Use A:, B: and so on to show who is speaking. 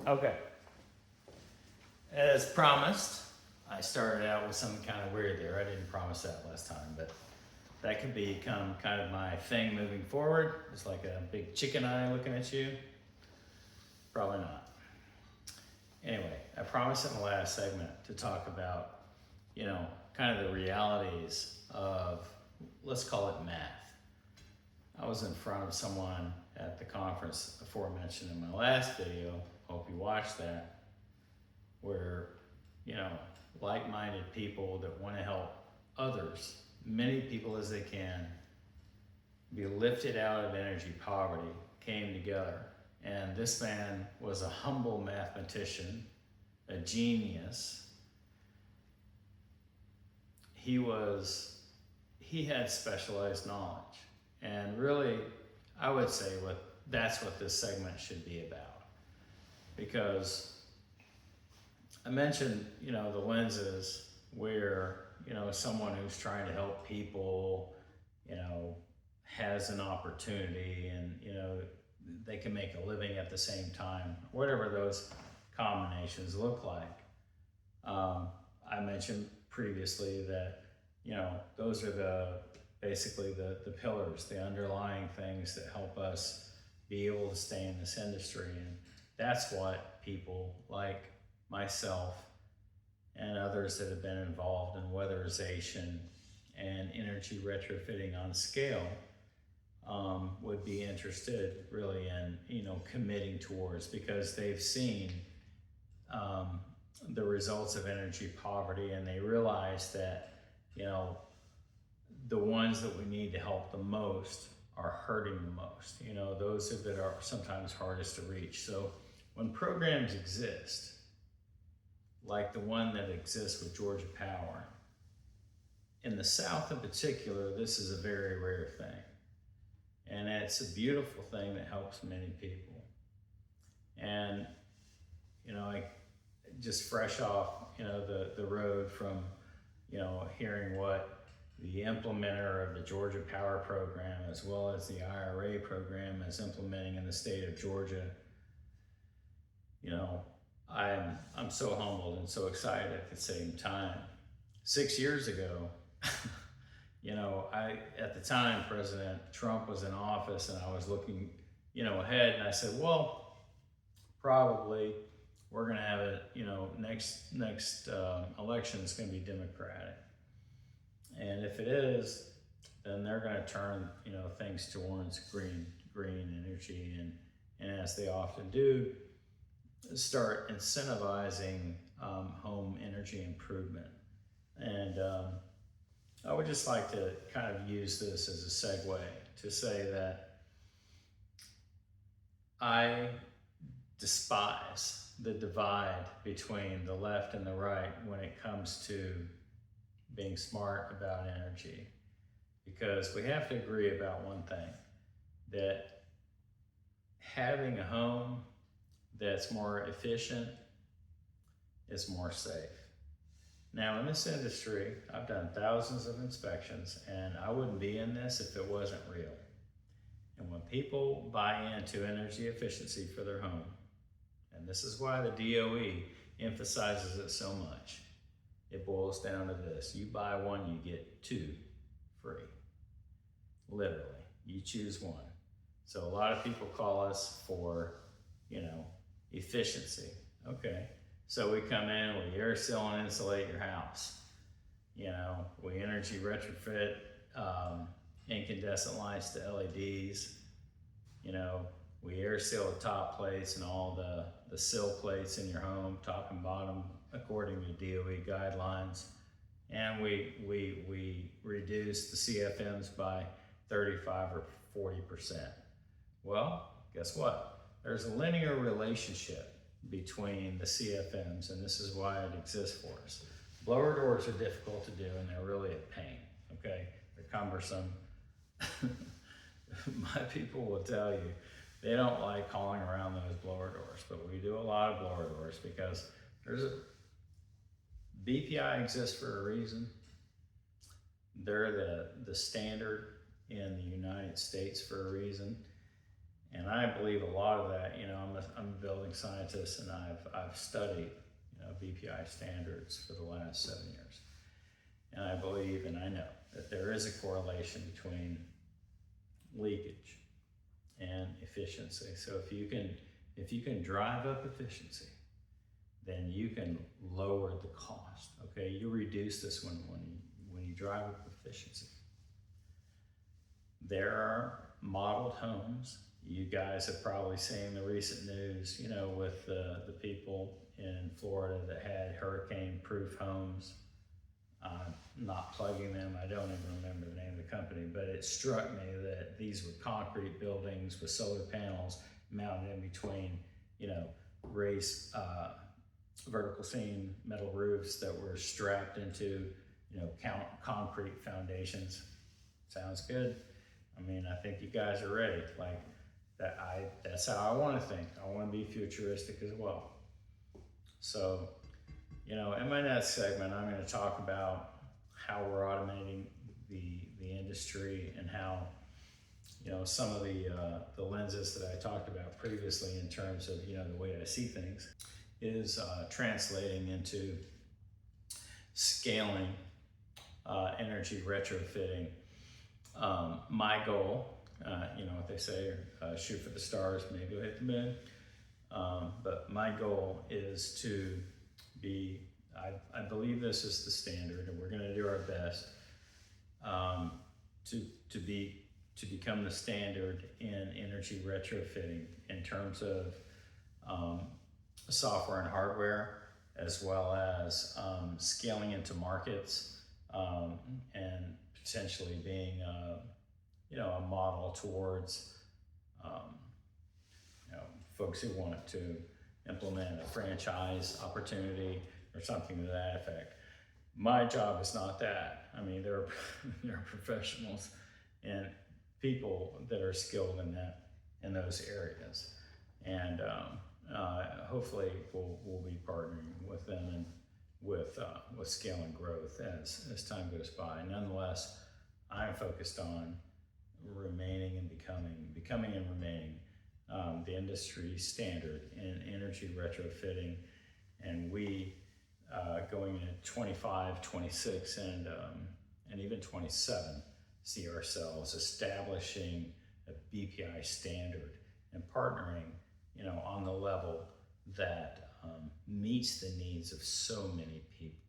A: Okay. As promised, I started out with something kind of weird there. I didn't promise that last time, but that could become kind of my thing moving forward. It's like a big chicken eye looking at you. Probably not. Anyway, I promised in the last segment to talk about, kind of the realities of, let's call it math. I was in front of someone at the conference aforementioned in my last video, hope you watched that, where, like-minded people that want to help others, many people as they can, be lifted out of energy poverty, came together. And this man was a humble mathematician, a genius. He had specialized knowledge. And really, I would say that's what this segment should be about. Because I mentioned, the lenses where, someone who's trying to help people, has an opportunity and, they can make a living at the same time, whatever those combinations look like. I mentioned previously that, those are basically the pillars, the underlying things that help us be able to stay in this industry. And that's what people like myself and others that have been involved in weatherization and energy retrofitting on scale would be interested really in, committing towards, because they've seen the results of energy poverty, and they realize that, the ones that we need to help the most are hurting the most, those that are sometimes hardest to reach. So when programs exist, like the one that exists with Georgia Power, in the South in particular, this is a very rare thing. And it's a beautiful thing that helps many people. And, I just fresh off, the road from, hearing what the implementer of the Georgia Power Program, as well as the IRA program, is implementing in the state of Georgia. I'm so humbled and so excited at the same time. 6 years ago, at the time, President Trump was in office, and I was looking, ahead, and I said, well, probably we're going to have it, next election is going to be Democratic. And if it is, then they're going to turn, things towards green energy, and as they often do, start incentivizing home energy improvement. And I would just like to kind of use this as a segue to say that I despise the divide between the left and the right when it comes to being smart about energy, because we have to agree about one thing, that having a home that's more efficient is more safe. Now, in this industry, I've done thousands of inspections, and I wouldn't be in this if it wasn't real. And when people buy into energy efficiency for their home, and this is why the DOE emphasizes it so much, it boils down to this: you buy one, you get two free. Literally, you choose one. So a lot of people call us for, efficiency. Okay, so we come in, we air seal and insulate your house. We energy retrofit incandescent lights to LEDs. We air seal the top plates and all the sill plates in your home, top and bottom, according to DOE guidelines. And we reduce the CFMs by 35 or 40%. Well, guess what? There's a linear relationship between the CFMs, and this is why it exists for us. Blower doors are difficult to do, and they're really a pain, okay? They're cumbersome. My people will tell you they don't like hauling around those blower doors, but we do a lot of blower doors because BPI exists for a reason. They're the standard in the United States for a reason. And I believe a lot of that, I'm a building scientist, and I've studied, BPI standards for the last 7 years. And I believe, and I know, that there is a correlation between leakage and efficiency. So if you can drive up efficiency, then you can lower the cost. Okay, you reduce this when you drive up efficiency. There are modeled homes. You guys have probably seen the recent news, with the people in Florida that had hurricane-proof homes. I'm not plugging them. I don't even remember the name of the company, but it struck me that these were concrete buildings with solar panels mounted in between, raised vertical seam metal roofs that were strapped into, concrete foundations. Sounds good. I mean, I think you guys are ready. Like that, that's how I want to think. I want to be futuristic as well. So, in my next segment, I'm going to talk about how we're automating the industry, and how, some of the lenses that I talked about previously in terms of, the way I see things is translating into scaling energy retrofitting. My goal, what they say, shoot for the stars, maybe you'll hit the moon. But my goal is to be, I believe this is the standard, and we're going to do our best to become the standard in energy retrofitting in terms of software and hardware, as well as scaling into markets, and potentially being a model towards folks who want to implement a franchise opportunity or something to that effect. My job is not that. I mean, there are professionals and people that are skilled in those areas, and hopefully we'll be partnering with them and with scale and growth as time goes by. Nonetheless, I'm focused on remaining and becoming and remaining the industry standard in energy retrofitting, and we going into 25, 26, and even 27, see ourselves establishing a BPI standard and partnering, on the level that meets the needs of so many people.